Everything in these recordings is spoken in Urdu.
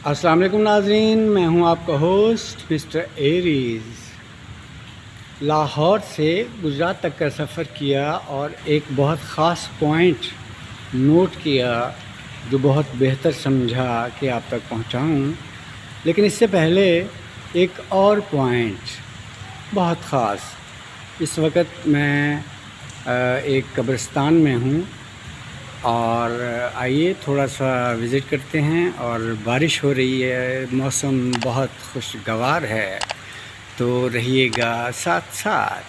السلام علیکم ناظرین، میں ہوں آپ کا ہوسٹ مسٹر ایریز۔ لاہور سے گجرات تک کا سفر کیا اور ایک بہت خاص پوائنٹ نوٹ کیا جو بہت بہتر سمجھا کہ آپ تک پہنچاؤں۔ لیکن اس سے پہلے ایک اور پوائنٹ بہت خاص، اس وقت میں ایک قبرستان میں ہوں اور آئیے تھوڑا سا وزٹ کرتے ہیں۔ اور بارش ہو رہی ہے، موسم بہت خوشگوار ہے، تو رہیے گا ساتھ ساتھ۔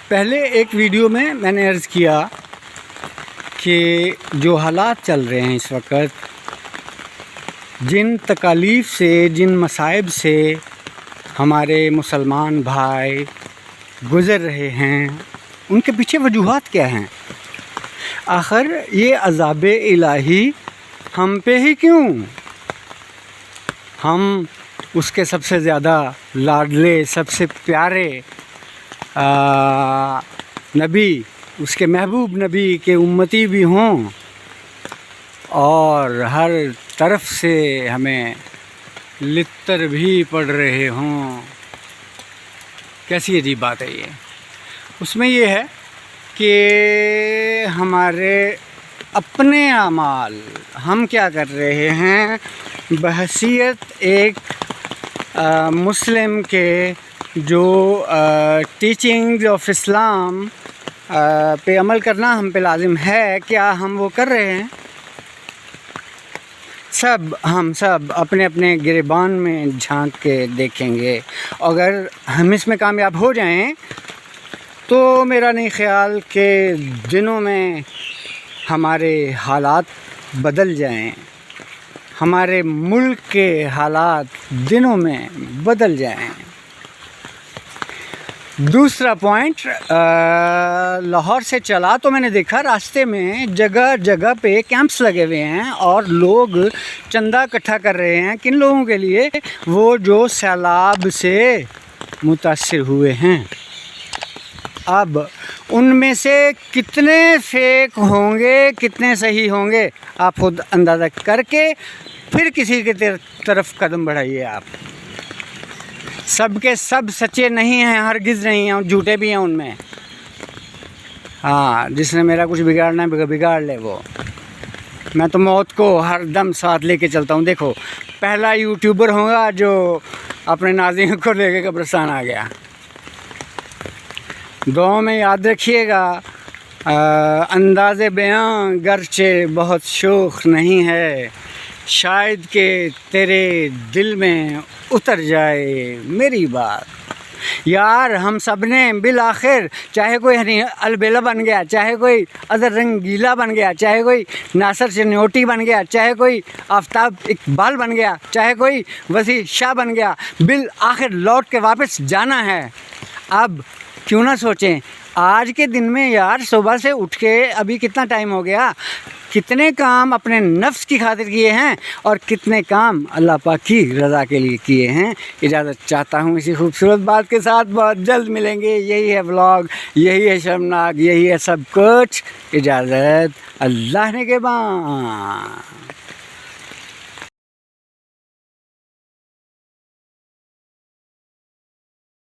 پہلے ایک ویڈیو میں نے عرض کیا کہ جو حالات چل رہے ہیں اس وقت، جن تکالیف سے، جن مصائب سے ہمارے مسلمان بھائی گزر رہے ہیں، ان کے پیچھے وجوہات کیا ہیں؟ آخر یہ عذاب الہی ہم پہ ہی کیوں؟ ہم اس کے سب سے زیادہ لاڈلے، سب سے پیارے نبی، اس کے محبوب نبی کے امتی بھی ہوں اور ہر طرف سے ہمیں لتر بھی پڑ رہے ہوں۔ کیسی عجیب بات ہے یہ۔ اس میں یہ ہے کہ ہمارے اپنے اعمال ہم کیا کر رہے ہیں، بحیثیت ایک مسلم کے جو ٹیچنگ آف اسلام پہ عمل کرنا ہم پہ لازم ہے، کیا ہم وہ کر رہے ہیں؟ ہم سب اپنے اپنے گریبان میں جھانک کے دیکھیں گے۔ اگر ہم اس میں کامیاب ہو جائیں تو میرا نہیں خیال کہ دنوں میں ہمارے حالات بدل جائیں، ہمارے ملک کے حالات دنوں میں بدل جائیں۔ دوسرا پوائنٹ، لاہور سے چلا تو میں نے دیکھا راستے میں جگہ جگہ پہ کیمپس لگے ہوئے ہیں اور لوگ چندہ اکٹھا کر رہے ہیں۔ کن لوگوں کے لیے؟ وہ جو سیلاب سے متاثر ہوئے ہیں۔ اب ان میں سے کتنے فیک ہوں گے، کتنے صحیح ہوں گے، آپ خود اندازہ کر کے پھر کسی کی طرف قدم بڑھائیے۔ آپ سب کے سب سچے نہیں ہیں، ہرگز نہیں ہیں، جھوٹے بھی ہیں ان میں۔ ہاں، جس نے میرا کچھ بگاڑنا ہے بگاڑ لے وہ۔ میں تو موت کو ہر دم ساتھ لے کے چلتا ہوں۔ دیکھو، پہلا یوٹیوبر ہوگا جو اپنے ناظرین کو لے کے قبرستان آ گیا۔ دعاؤں میں یاد رکھیے گا، انداز بیاں گرچہ بہت شوخ نہیں ہے، شاید کہ تیرے دل میں اتر جائے میری بات۔ یار ہم سب نے بالآخر، چاہے کوئی البیلا بن گیا، چاہے کوئی اظہر رنگیلا بن گیا، چاہے کوئی ناصر چنوٹی بن گیا، چاہے کوئی آفتاب اقبال بن گیا، چاہے کوئی وسیع شاہ بن گیا، بالآخر لوٹ کے واپس جانا ہے۔ اب کیوں نہ سوچیں آج کے دن میں، یار صبح سے اٹھ کے ابھی کتنا ٹائم ہو گیا، کتنے کام اپنے نفس کی خاطر کیے ہیں اور کتنے کام اللہ پاک کی رضا کے لیے کیے ہیں۔ اجازت چاہتا ہوں اسی خوبصورت بات کے ساتھ، بہت جلد ملیں گے۔ یہی ہے ولاگ، یہی ہے شرمناک، یہی ہے سب کچھ۔ اجازت، اللہ نگہباں۔